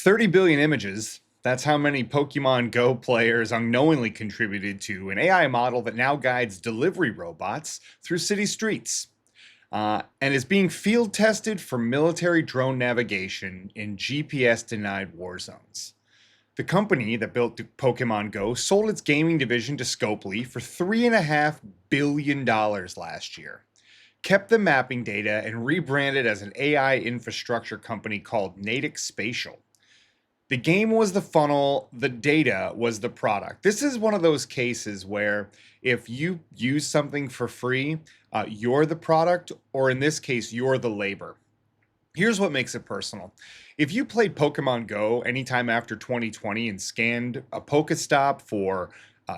30 billion images. That's how many Pokemon Go players unknowingly contributed to an AI model that now guides delivery robots through city streets and is being field tested for military drone navigation in GPS denied war zones. The company that built Pokemon Go sold its gaming division to Scopely for $3.5 billion last year, kept the mapping data, and rebranded as an AI infrastructure company called Natick Spatial. The game was the funnel, the data was the product. This is one of those cases where if you use something for free, you're the product, or in this case, you're the labor. Here's what makes it personal. If you played Pokemon Go anytime after 2020 and scanned a Pokestop for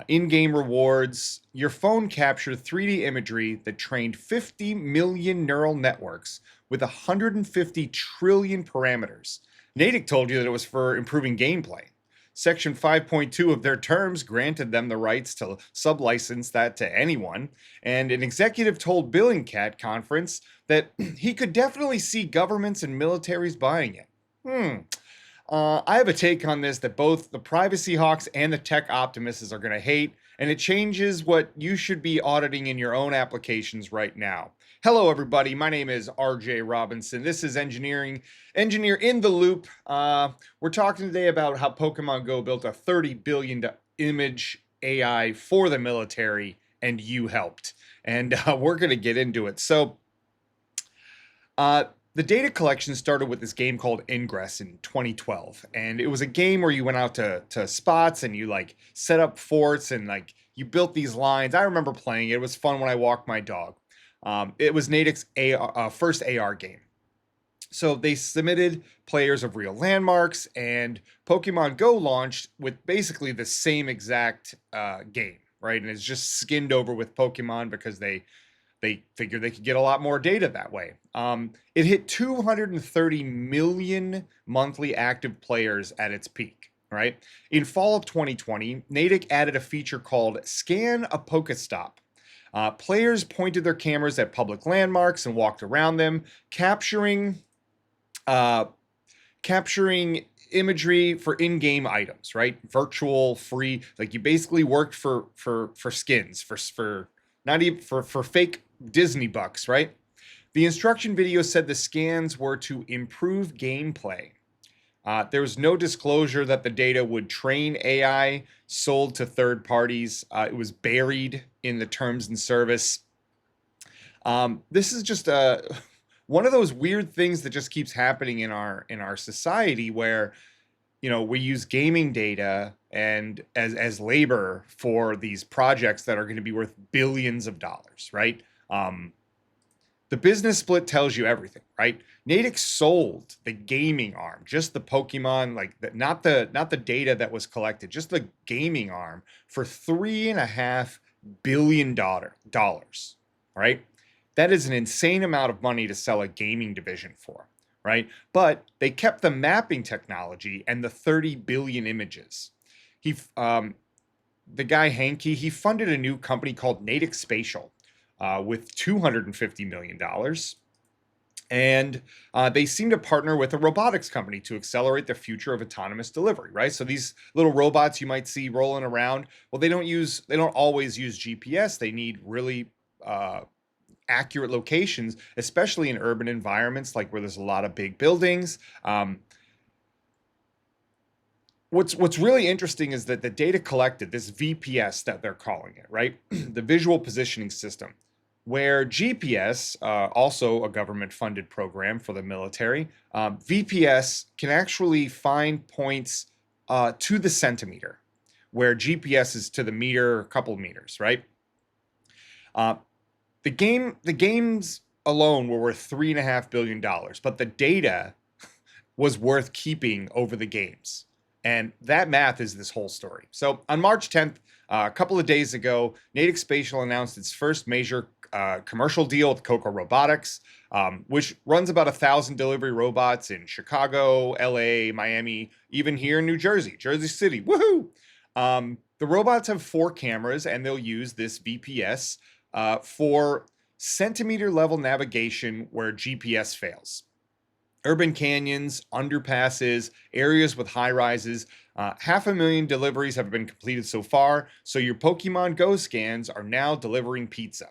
in-game rewards, your phone captured 3D imagery that trained 50 million neural networks with 150 trillion parameters. Natick told you that it was for improving gameplay. Section 5.2 of their terms granted them the rights to sublicense that to anyone, and an executive told Billingcat Conference that he could definitely see governments and militaries buying it. I have a take on this that both the privacy hawks and the tech optimists are going to hate, and it changes what you should be auditing in your own applications right now. Hello, everybody. My name is RJ Robinson. This is Engineer in the Loop. We're talking today about how Pokemon Go built a 30 billion image AI for the military, and you helped. And we're going to get into it. So, the data collection started with this game called Ingress in 2012, and it was a game where you went out to spots and you like set up forts and like you built these lines. I remember playing it. It was fun when I walked my dog. It was Natick's first AR game. So they submitted players of real landmarks, and Pokemon Go launched with basically the same exact game, right? And it's just skinned over with Pokemon because they figured they could get a lot more data that way. It hit 230 million monthly active players at its peak, right? In fall of 2020, Natick added a feature called Scan a Pokestop. Players pointed their cameras at public landmarks and walked around them, capturing imagery for in-game items, right? Virtual, free, like you basically worked for skins, for not even for fake Disney bucks, right? The instruction video said the scans were to improve gameplay. There was no disclosure that the data would train AI sold to third parties. It was buried in the terms and service. This is just one of those weird things that just keeps happening in our society where, you know, we use gaming data and as labor for these projects that are going to be worth billions of dollars, right? The business split tells you everything, right? Natick sold the gaming arm, just the Pokemon, like not the data that was collected, just the gaming arm for $3.5 billion, right? That is an insane amount of money to sell a gaming division for, right? But they kept the mapping technology and the 30 billion images. The guy Hankey, he funded a new company called Natick Spatial with $250 million. And they seem to partner with a robotics company to accelerate the future of autonomous delivery, right? So these little robots you might see rolling around, well, they don't always use GPS. They need really accurate locations, especially in urban environments, like where there's a lot of big buildings. What's really interesting is that the data collected, this VPS that they're calling it, right? The visual positioning system, where GPS, also a government-funded program for the military, VPS can actually find points to the centimeter, where GPS is to the meter, a couple of meters, right? The games alone were worth $3.5 billion, but the data was worth keeping over the games. And that math is this whole story. So on March 10th, a couple of days ago, Natick Spatial announced its first major commercial deal with Coco Robotics, which runs about 1,000 delivery robots in Chicago, LA, Miami, even here in New Jersey, Jersey City. Woohoo! The robots have 4 cameras, and they'll use this VPS for centimeter level navigation where GPS fails. urban canyons, underpasses, areas with high rises. 500,000 deliveries have been completed so far, so your Pokemon Go scans are now delivering pizza.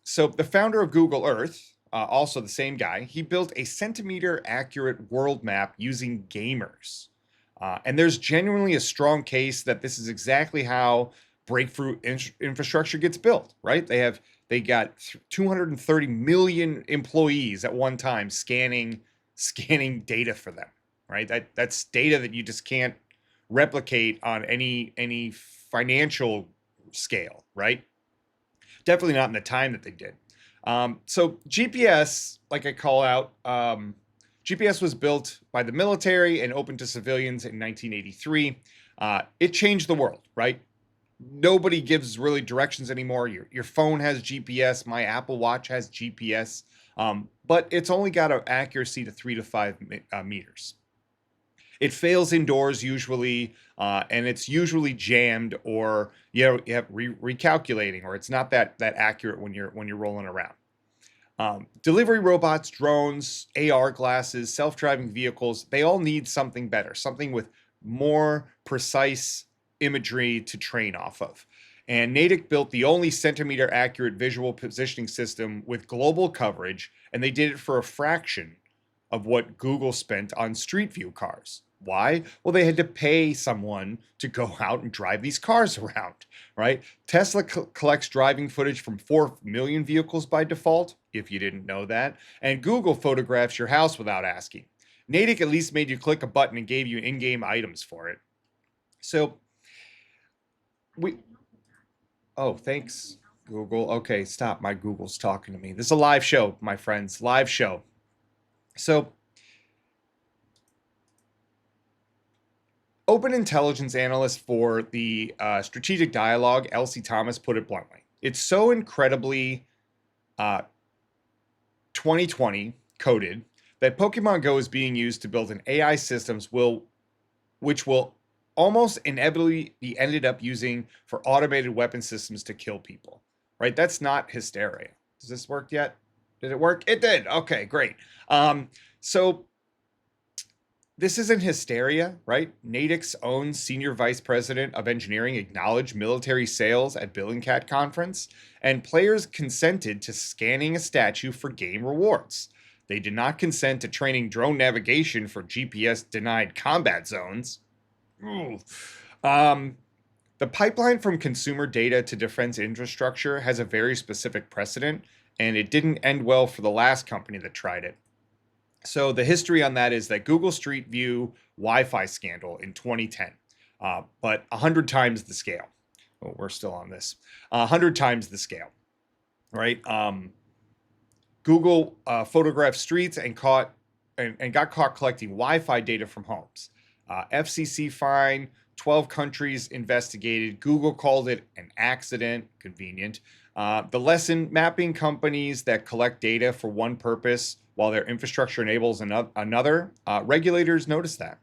So the founder of Google Earth, also the same guy, he built a centimeter accurate world map using gamers. And there's genuinely a strong case that this is exactly how breakthrough infrastructure gets built, right? They got 230 million employees at one time scanning data for them, right? That's data that you just can't replicate on any financial scale, right? Definitely not in the time that they did. So GPS, like I call out, GPS was built by the military and open to civilians in 1983. It changed the world, right? Nobody gives really directions anymore. Your phone has GPS. My Apple Watch has GPS, but it's only got an accuracy to 3 to 5 meters. It fails indoors usually, and it's usually jammed, or you have recalculating, or it's not that accurate when you're rolling around. Delivery robots, drones, AR glasses, self-driving vehicles, they all need something better, something with more precise imagery to train off of. And Natick built the only centimeter accurate visual positioning system with global coverage, and they did it for a fraction of what Google spent on Street View cars. Why? Well, they had to pay someone to go out and drive these cars around, right? Tesla collects driving footage from 4 million vehicles by default, if you didn't know that, and Google photographs your house without asking. Natick at least made you click a button and gave you in-game items for it. So we Oh, thanks, Google. Okay, stop. My Google's talking to me. This is a live show, my friends. Live show. So open intelligence analyst for the strategic dialogue, Elsie Thomas, put it bluntly. It's so incredibly 2020 coded that Pokemon Go is being used to build an AI systems which will almost inevitably be ended up using for automated weapon systems to kill people. Right? That's not hysteria. Does this work yet? Did it work? It did. Okay, great. So this isn't hysteria, right? Natick's own senior vice president of engineering acknowledged military sales at Billingcat conference, and players consented to scanning a statue for game rewards. They did not consent to training drone navigation for GPS denied combat zones. Ooh. The pipeline from consumer data to defense infrastructure has a very specific precedent, and it didn't end well for the last company that tried it. So the history on that is that Google Street View Wi-Fi scandal in 2010, but 100 times the scale. Oh, we're still on this. 100 times the scale, right? Google photographed streets and got caught collecting Wi-Fi data from homes. FCC fine, 12 countries investigated. Google called it an accident, convenient. The lesson: mapping companies that collect data for one purpose while their infrastructure enables another. Regulators noticed that.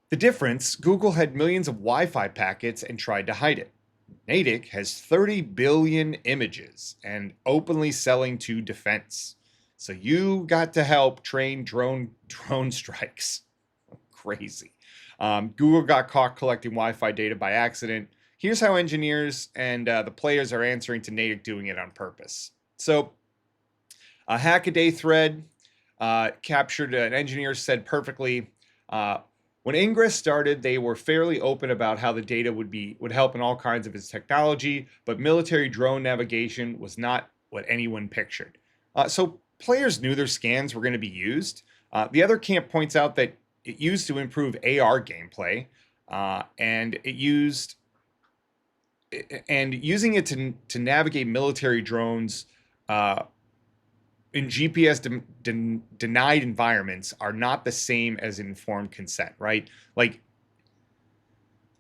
The difference: Google had millions of Wi-Fi packets and tried to hide it. Natick has 30 billion images and openly selling to defense. So you got to help train drone strikes. Crazy. Google got caught collecting Wi-Fi data by accident. Here's how engineers and the players are answering to Natick doing it on purpose. So a Hackaday thread captured an engineer said perfectly, when Ingress started, they were fairly open about how the data would help in all kinds of its technology, but military drone navigation was not what anyone pictured. So players knew their scans were going to be used. The other camp points out that it used to improve AR gameplay, and using it to navigate military drones in GPS denied environments are not the same as informed consent, right? Like,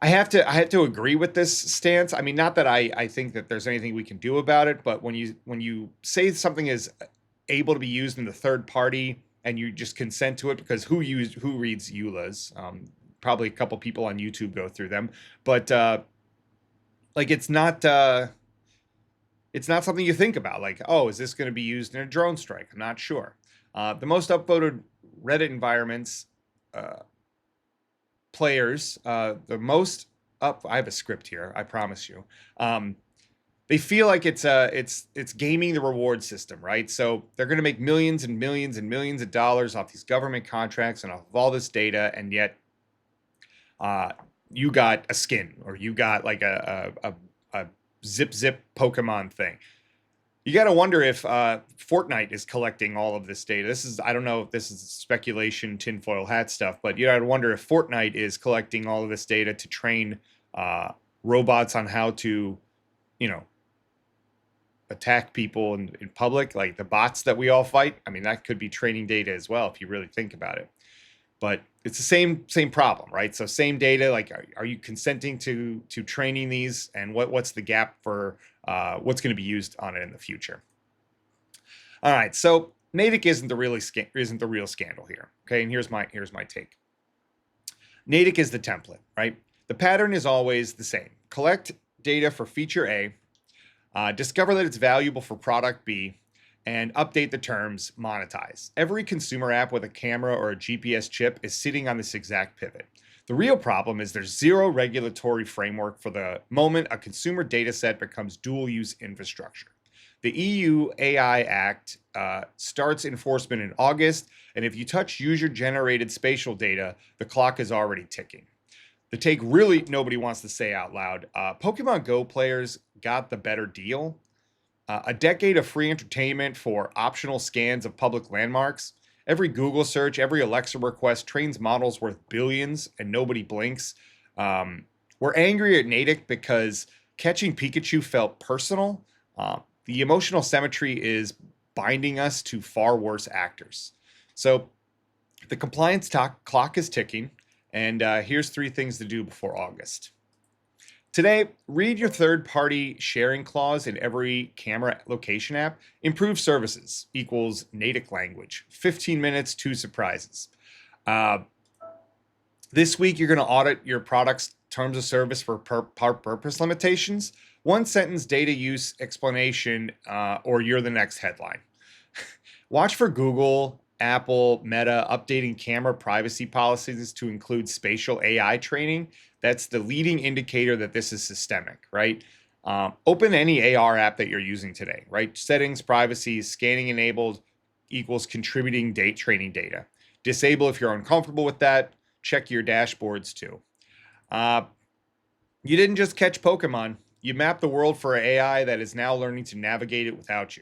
I have to agree with this stance. I mean, not that I think that there's anything we can do about it, but when you say something is able to be used in the third party and you just consent to it, because who reads EULAs? Probably a couple people on YouTube go through them, but like it's not something you think about. Like, oh, is this going to be used in a drone strike? I'm not sure. The most upvoted Reddit environments players, the most up. I have a script here. I promise you. They feel like it's gaming the reward system, right? So they're going to make millions and millions and millions of dollars off these government contracts and off of all this data, and yet you got a skin or you got like a zip Pokemon thing. You got to wonder if Fortnite is collecting all of this data. I don't know if this is speculation, tinfoil hat stuff, but you got to wonder if Fortnite is collecting all of this data to train robots on how to, you know, attack people in public, like the bots that we all fight. I mean, that could be training data as well if you really think about it. But it's the same problem, right? So same data, like are you consenting to training these, and what's the gap for what's going to be used on it in the future? All right, so Natick isn't the real scandal here. Okay, and here's my take. Natick is the template, right? The pattern is always the same. Collect data for feature A, discover that it's valuable for product B, and update the terms, monetize. Every consumer app with a camera or a GPS chip is sitting on this exact pivot. The real problem is there's zero regulatory framework for the moment a consumer data set becomes dual-use infrastructure. The EU AI Act starts enforcement in August, and if you touch user-generated spatial data, the clock is already ticking. The take really nobody wants to say out loud. Pokemon Go players got the better deal. A decade of free entertainment for optional scans of public landmarks. Every Google search, every Alexa request trains models worth billions, and nobody blinks. We're angry at Natick because catching Pikachu felt personal. The emotional symmetry is binding us to far worse actors. So the compliance clock is ticking, and here's 3 things to do before August. Today, read your third-party sharing clause in every camera location app. Improve services equals Natick language. 15 minutes, 2 surprises. This week, you're going to audit your product's terms of service for purpose limitations. 1-sentence data use explanation, or you're the next headline. Watch for Google, Apple, Meta updating camera privacy policies to include spatial AI training. That's the leading indicator that this is systemic, right? Open any AR app that you're using today, right? Settings, privacy, scanning enabled equals contributing training data. Disable if you're uncomfortable with that. Check your dashboards too. You didn't just catch Pokemon. You mapped the world for an AI that is now learning to navigate it without you.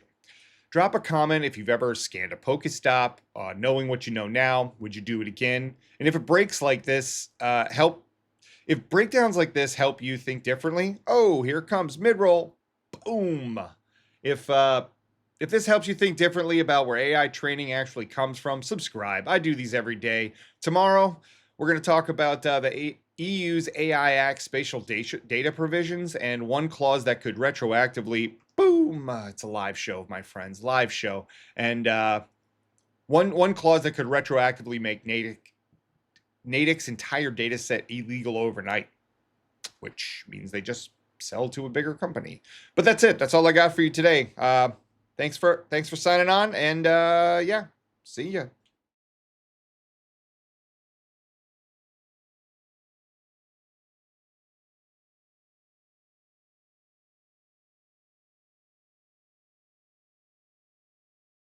Drop a comment if you've ever scanned a Pokestop. Knowing what you know now, would you do it again? And if it breaks like this, If breakdowns like this help you think differently, oh, here comes mid-roll. Boom. If this helps you think differently about where AI training actually comes from, subscribe. I do these every day. Tomorrow, we're going to talk about the EU's AI Act spatial data provisions and one clause that could retroactively, boom, it's a live show, my friends, live show. And one clause that could retroactively make Natick's entire data set illegal overnight, which means they just sell to a bigger company. But that's it. That's all I got for you today. Thanks for signing on, and yeah, see ya.